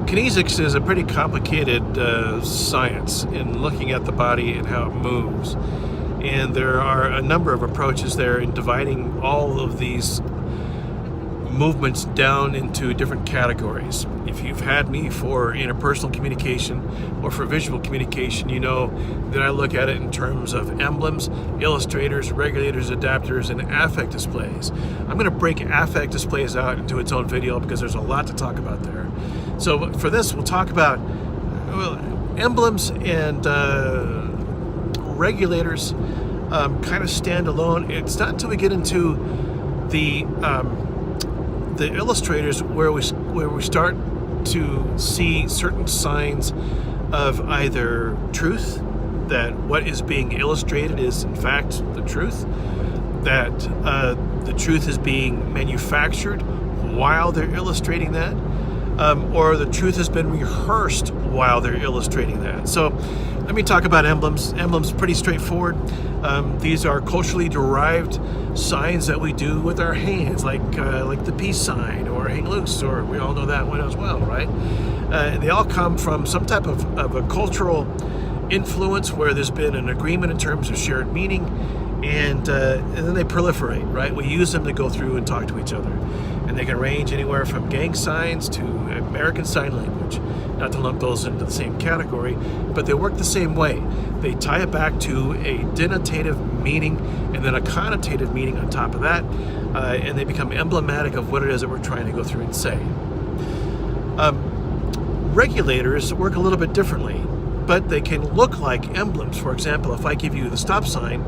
Kinesics is a pretty complicated science in looking at the body and how it moves. And there are a number of approaches there in dividing all of these movements down into different categories. If you've had me for interpersonal communication or for visual communication, you know that I look at it in terms of emblems, illustrators, regulators, adapters, and affect displays. I'm going to break affect displays out into its own video because there's a lot to talk about there. So for this, we'll talk about emblems and regulators kind of stand alone. It's not until we get into the illustrators where we start to see certain signs of either truth, that what is being illustrated is in fact the truth, that the truth is being manufactured while they're illustrating that, or the truth has been rehearsed while they're illustrating that. So let me talk about emblems. Emblems pretty straightforward. These are culturally derived signs that we do with our hands, like the peace sign or hang loose, or we all know that one as well, right? They all come from some type of a cultural influence where there's been an agreement in terms of shared meaning, and then they proliferate, right? We use them to go through and talk to each other. And they can range anywhere from gang signs to American Sign Language. Not to lump those into the same category, but they work the same way. They tie it back to a denotative meaning and then a connotative meaning on top of that, and they become emblematic of what it is that we're trying to go through and say. Regulators work a little bit differently, but they can look like emblems. For example, if I give you the stop sign,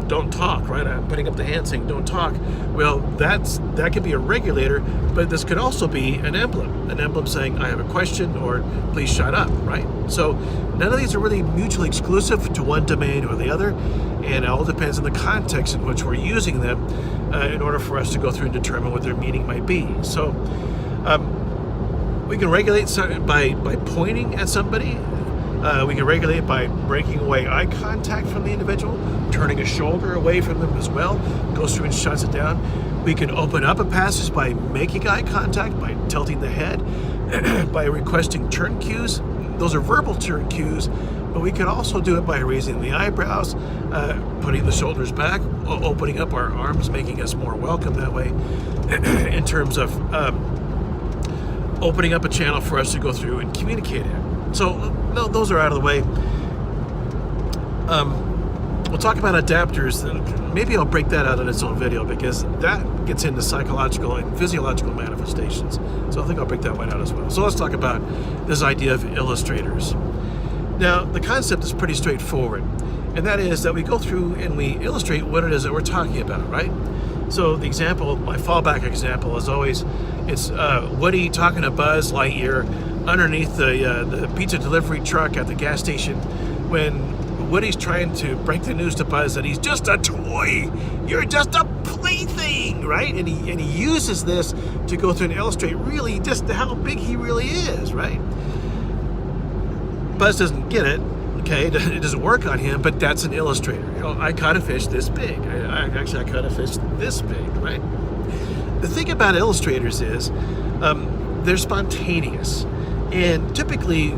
don't talk, right? I'm putting up the hand saying don't talk. Well, that could be a regulator, but this could also be an emblem saying I have a question or please shut up, right? So none of these are really mutually exclusive to one domain or the other, and it all depends on the context in which we're using them in order for us to go through and determine what their meaning might be. So we can regulate by pointing at somebody. We can regulate by breaking away eye contact from the individual, turning a shoulder away from them as well, goes through and shuts it down. We can open up a passage by making eye contact, by tilting the head, by requesting turn cues. Those are verbal turn cues, but we can also do it by raising the eyebrows, putting the shoulders back, opening up our arms, making us more welcome that way, in terms of opening up a channel for us to go through and communicate in. So those are out of the way. We'll talk about adapters. Maybe I'll break that out in its own video because that gets into psychological and physiological manifestations. So I think I'll break that one out as well. So let's talk about this idea of illustrators. Now, the concept is pretty straightforward, and that is that we go through and we illustrate what it is that we're talking about, right? So the example, my fallback example is always, it's Woody talking to Buzz Lightyear underneath the pizza delivery truck at the gas station when Woody's trying to break the news to Buzz that he's just a toy. You're just a plaything, right? And he uses this to go through and illustrate really just how big he really is, right? Buzz doesn't get it, okay? It doesn't work on him, but that's an illustrator. You know, I caught a fish this big. I caught a fish this big, right? The thing about illustrators is they're spontaneous. And typically,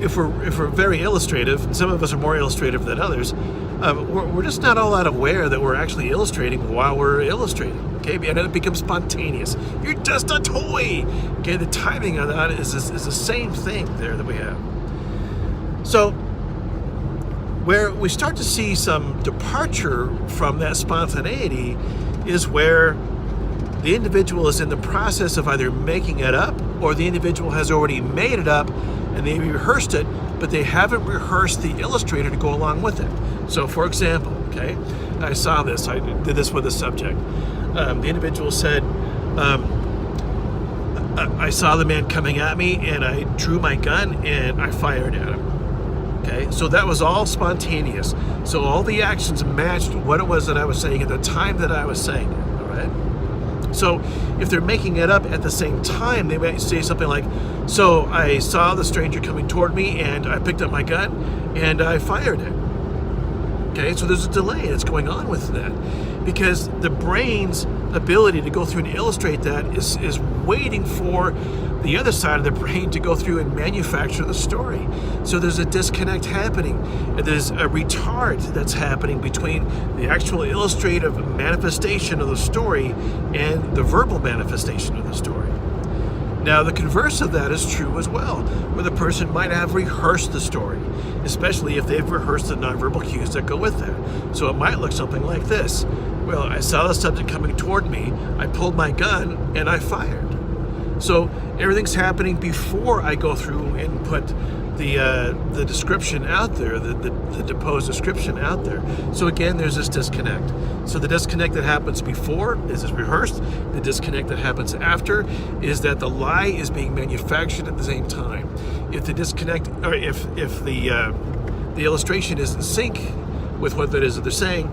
if we're very illustrative, and some of us are more illustrative than others, we're just not all that aware that we're actually illustrating while we're illustrating, okay? And it becomes spontaneous. You're just a toy, okay? The timing on that is the same thing there that we have. So where we start to see some departure from that spontaneity is where the individual is in the process of either making it up or the individual has already made it up and they rehearsed it, but they haven't rehearsed the illustrator to go along with it. So for example, okay, I saw this, I did this with a subject. The individual said, I saw the man coming at me and I drew my gun and I fired at him. Okay, so that was all spontaneous. So all the actions matched what it was that I was saying at the time that I was saying it, all right? So if they're making it up at the same time, they might say something like, so I saw the stranger coming toward me and I picked up my gun and I fired it. Okay, so there's a delay that's going on with that. because the brain's ability to go through and illustrate that is waiting for the other side of the brain to go through and manufacture the story. So there's a disconnect happening, and there's a retard that's happening between the actual illustrative manifestation of the story and the verbal manifestation of the story. Now, the converse of that is true as well, where the person might have rehearsed the story, especially if they've rehearsed the nonverbal cues that go with that. So it might look something like this. Well, I saw the subject coming toward me, I pulled my gun, and I fired. So everything's happening before I go through and put the description out there, the deposed description out there. So again, there's this disconnect. So the disconnect that happens before is rehearsed. The disconnect that happens after is that the lie is being manufactured at the same time. If the disconnect, or if the illustration is in sync with what it is that they're saying,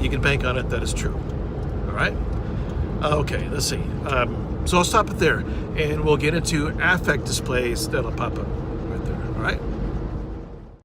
you can bank on it that is true. All right? Okay, let's see. So I'll stop it there, and we'll get into affect displays that'll pop up right there. All right?